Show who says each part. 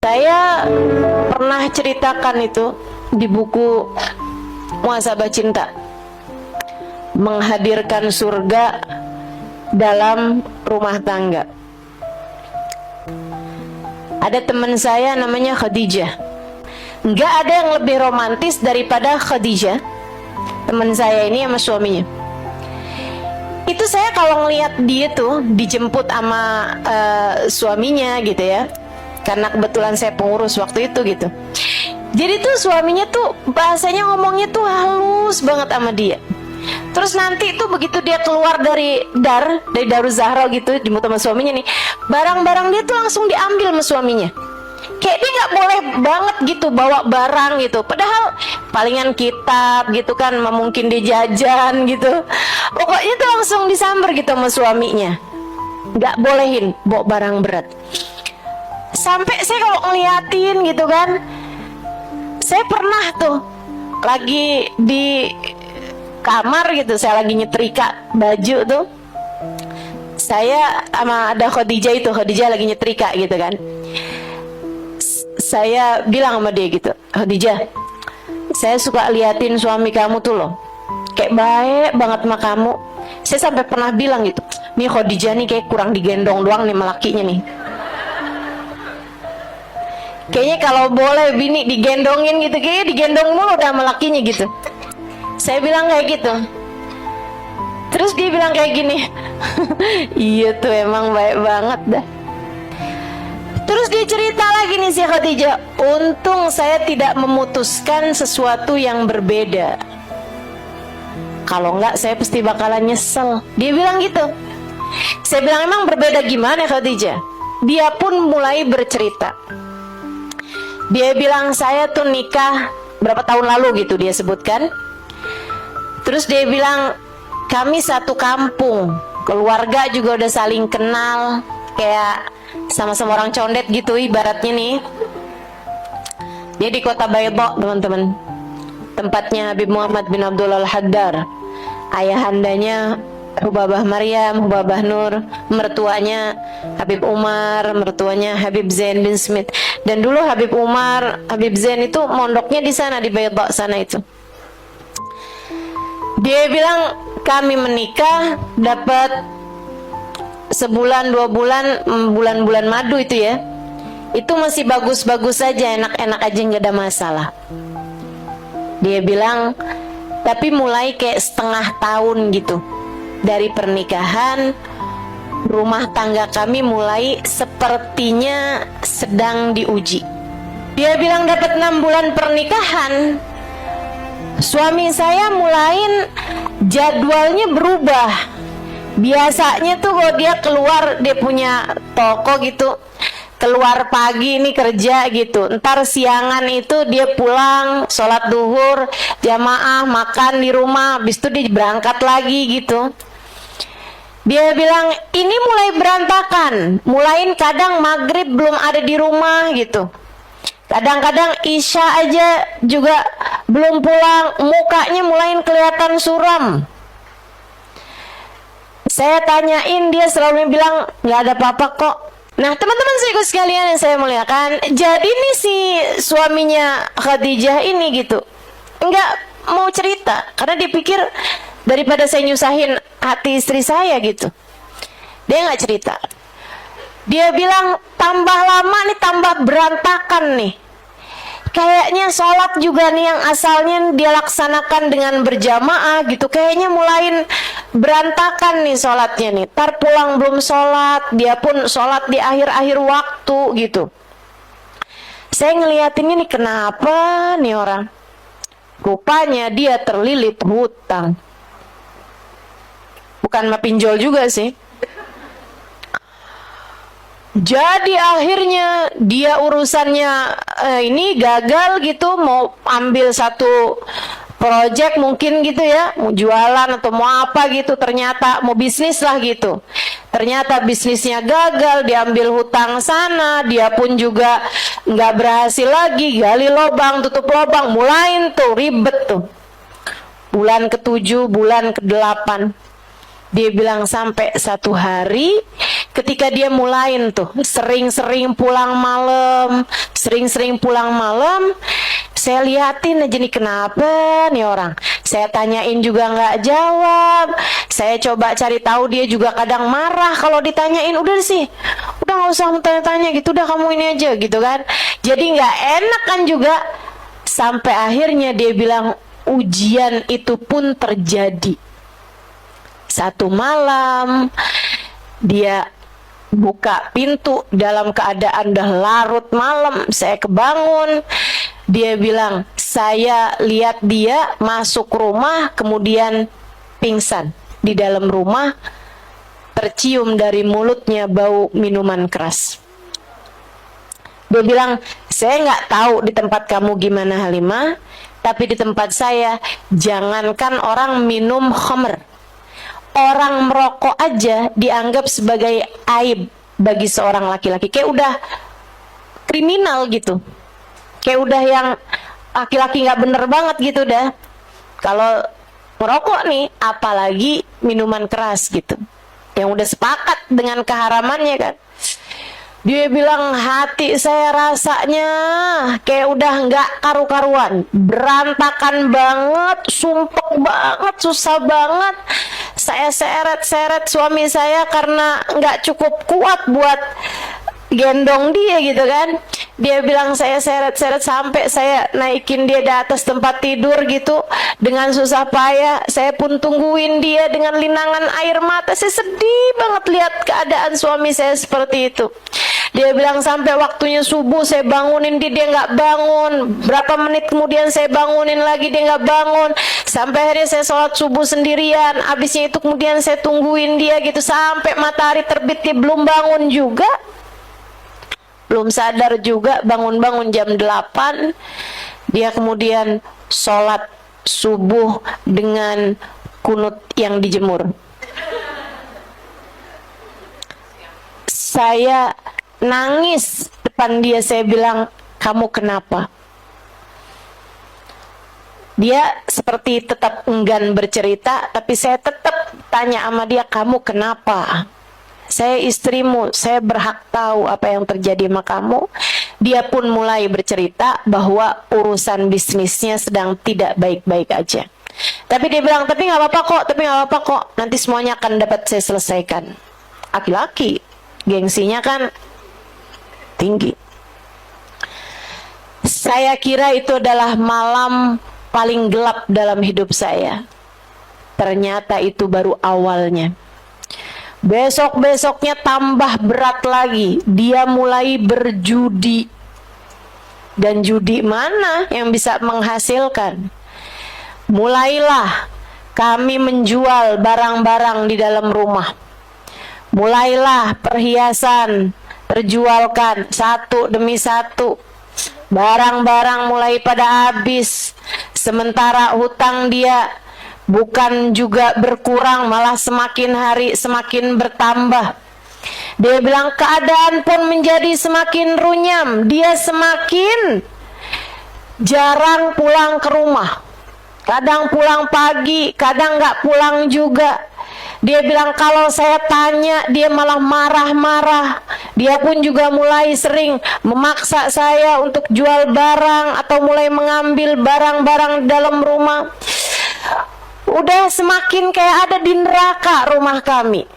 Speaker 1: Saya pernah ceritakan itu di buku Muhasabah Cinta, menghadirkan surga dalam rumah tangga. Ada teman saya namanya Khadijah. Nggak ada yang lebih romantis daripada Khadijah, teman saya ini sama suaminya. Itu saya kalau ngelihat dia tuh dijemput sama suaminya gitu ya, karena kebetulan saya pengurus waktu itu gitu. Jadi tuh suaminya tuh bahasanya ngomongnya tuh halus banget sama dia. Terus nanti tuh begitu dia keluar dari Daruz Zahra gitu, dijemput sama suaminya nih, barang-barang dia tuh langsung diambil sama suaminya. Kayak dia nggak boleh banget gitu bawa barang gitu, padahal palingan kitab gitu kan, mungkin dia jajan gitu. Pokoknya tuh langsung disamber gitu sama suaminya, nggak bolehin bawa barang berat. Sampai saya kalau ngeliatin gitu kan, saya pernah tuh lagi di kamar gitu, saya lagi nyetrika baju tuh, saya sama ada Khadijah lagi nyetrika gitu kan. Saya bilang sama dia gitu, Khadijah, saya suka liatin suami kamu tuh loh, kayak baik banget sama kamu. Saya sampai pernah bilang gitu, nih Khadijah nih kayak kurang digendong doang nih sama lakinya nih. Kayaknya kalau boleh bini digendongin gitu, kayaknya digendong mulu udah sama lakinya gitu. Saya bilang kayak gitu. Terus dia bilang kayak gini, iya tuh emang baik banget dah. Terus dia cerita lagi nih si Khadijah, untung saya tidak memutuskan sesuatu yang berbeda, kalau enggak saya pasti bakalan nyesel. Dia bilang gitu. Saya bilang emang berbeda gimana Khadijah? Dia pun mulai bercerita. Dia bilang saya tuh nikah berapa tahun lalu gitu dia sebutkan. Terus dia bilang kami satu kampung, keluarga juga udah saling kenal, kayak sama-sama orang condet gitu ibaratnya nih. Dia di kota Baydha teman-teman, tempatnya Habib Muhammad bin Abdullah Al-Haddar, ayahandanya Hubabah Maryam, Hubabah Nur, mertuanya Habib Umar, mertuanya Habib Zain bin Smith. Dan dulu Habib Umar, Habib Zain itu mondoknya di sana di Baydha sana itu. Dia bilang kami menikah dapat sebulan 2 bulan, bulan-bulan madu itu ya, itu masih bagus-bagus saja, enak-enak aja, nggak ada masalah. Dia bilang tapi mulai kayak setengah tahun gitu dari pernikahan, rumah tangga kami mulai sepertinya sedang diuji. Dia bilang dapat 6 bulan pernikahan, suami saya mulai jadwalnya berubah. Biasanya tuh kalau dia keluar, dia punya toko gitu, keluar pagi nih kerja gitu, ntar siangan itu dia pulang sholat duhur jamaah, makan di rumah, habis itu dia berangkat lagi gitu. Dia bilang ini mulai berantakan, mulain kadang maghrib belum ada di rumah gitu, kadang-kadang isya aja juga belum pulang, mukanya mulai kelihatan suram. Saya tanyain, dia selalu bilang nggak ada apa-apa kok. Nah teman-teman sekalian sekalian yang saya muliakan, jadi nih si suaminya Khadijah ini gitu nggak mau cerita, karena dia pikir daripada saya nyusahin hati istri saya gitu, dia nggak cerita. Dia bilang tambah lama nih tambah berantakan nih, kayaknya sholat juga nih yang asalnya dia laksanakan dengan berjamaah gitu, kayaknya mulai berantakan nih sholatnya nih. Ntar pulang belum sholat, dia pun sholat di akhir-akhir waktu gitu. Saya ngeliatinnya nih, kenapa nih orang? Rupanya dia terlilit hutang. Bukan mah pinjol juga sih. Jadi akhirnya dia urusannya ini gagal gitu, mau ambil satu project mungkin gitu ya, mau jualan atau mau apa gitu, ternyata mau bisnis lah gitu, ternyata bisnisnya gagal, diambil hutang sana, dia pun juga nggak berhasil lagi, gali lubang tutup lubang, mulain tuh ribet tuh. Bulan ke-7, bulan ke-8, Dia bilang sampai satu hari ketika dia mulain tuh sering-sering pulang malam, saya liatin aja nih kenapa nih orang. Saya tanyain juga nggak jawab. Saya coba cari tahu, dia juga kadang marah kalau ditanyain. Udah sih, udah nggak usah tanya-tanya gitu, udah kamu ini aja gitu kan. Jadi nggak enak kan juga. Sampai akhirnya dia bilang ujian itu pun terjadi. Satu malam dia buka pintu dalam keadaan udah larut malam, saya kebangun. Dia bilang, saya lihat dia masuk rumah kemudian pingsan di dalam rumah, tercium dari mulutnya bau minuman keras. Dia bilang, saya nggak tahu di tempat kamu gimana Halimah, tapi di tempat saya jangankan orang minum khamr, orang merokok aja dianggap sebagai aib bagi seorang laki-laki. Kayak udah kriminal gitu. Kayak udah yang laki-laki nggak bener banget gitu dah. Kalau merokok nih, apalagi minuman keras gitu. Yang udah sepakat dengan keharamannya kan. Dia bilang hati saya rasanya kayak udah nggak karu-karuan, berantakan banget, sumpek banget, susah banget. Saya seret-seret suami saya karena nggak cukup kuat buat gendong dia gitu kan. Dia bilang saya seret-seret sampai saya naikin dia di atas tempat tidur gitu dengan susah payah. Saya pun tungguin dia dengan linangan air mata. Saya sedih banget lihat keadaan suami saya seperti itu. Dia bilang sampai waktunya subuh saya bangunin dia nggak bangun. Berapa menit kemudian saya bangunin lagi, dia nggak bangun. Sampai akhirnya saya sholat subuh sendirian. Habisnya itu kemudian saya tungguin dia gitu sampai matahari terbit, dia belum bangun juga. Belum sadar juga, bangun-bangun jam 8. Dia kemudian sholat subuh dengan kunut yang dijemur. Saya nangis depan dia, saya bilang, kamu kenapa? Dia seperti tetap enggan bercerita, tapi saya tetap tanya sama dia, kamu kenapa? Saya istrimu, saya berhak tahu apa yang terjadi sama kamu. Dia pun mulai bercerita bahwa urusan bisnisnya sedang tidak baik-baik aja. Tapi dia bilang, tapi nggak apa-apa kok, nanti semuanya akan dapat saya selesaikan. Laki-laki, gengsinya kan tinggi. Saya kira itu adalah malam paling gelap dalam hidup saya. Ternyata itu baru awalnya. Besok-besoknya tambah berat lagi. Dia mulai berjudi. Dan judi mana yang bisa menghasilkan? Mulailah kami menjual barang-barang di dalam rumah. Mulailah perhiasan terjualkan satu demi satu. Barang-barang mulai pada habis. Sementara hutang dia bukan juga berkurang, malah semakin hari semakin bertambah. Dia bilang keadaan pun menjadi semakin runyam. Dia semakin jarang pulang ke rumah. Kadang pulang pagi, kadang nggak pulang juga. Dia bilang kalau saya tanya dia malah marah-marah. Dia pun juga mulai sering memaksa saya untuk jual barang atau mulai mengambil barang-barang dalam rumah. Udah semakin kayak ada di neraka rumah kami.